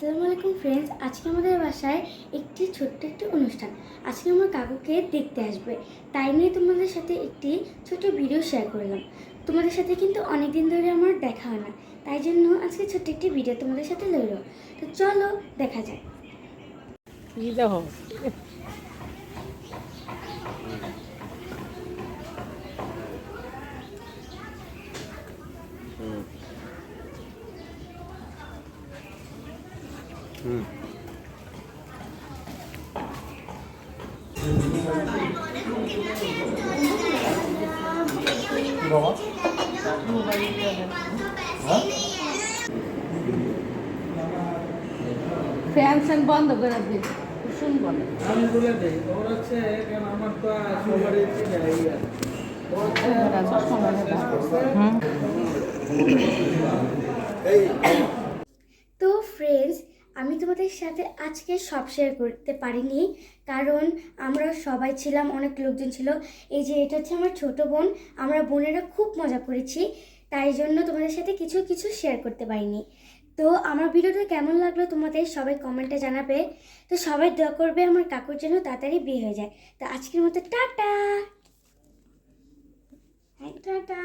আসসালামু আলাইকুম ফ্রেন্ডস, আজকে আমাদের বাসায় একটি ছোট্ট একটি অনুষ্ঠান। আজকে আমার কাকুকে দেখতে আসবে, তাই নিয়ে তোমাদের সাথে একটি ছোট ভিডিও শেয়ার করলাম। তোমাদের সাথে কিন্তু অনেক দিন ধরে আমার দেখা হয় না, তাই জন্য আজকে ছোট্ট একটি ভিডিও তোমাদের সাথে লইল। তো চলো দেখা যায়। ফ্যান ফ্যান বন্ধ করে দিই, শুনবো না। আমি বলে দেই ওর হচ্ছে কারণ আমার তো সবারই চিনে এই আর তো ফ্রেন্ডস, আমি তোমাদের সাথে আজকে সব শেয়ার করতে পারিনি, কারণ আমরা সবাই ছিলাম, অনেক লোকজন ছিল। এই যে এটা হচ্ছে আমার ছোট বোন, আমরা বোনেরা খুব মজা করেছি, তাই জন্য তোমাদের সাথে কিছু কিছু শেয়ার করতে পারিনি। তো আমার ভিডিওটা কেমন লাগলো তোমাদের সবাই কমেন্টে জানাবে। তো সবাই দোয়া করবে আমার কাকুর জন্য তাড়াতাড়ি বিয়ে হয়ে যায়। তো আজকের মতো টাটা, টাটা।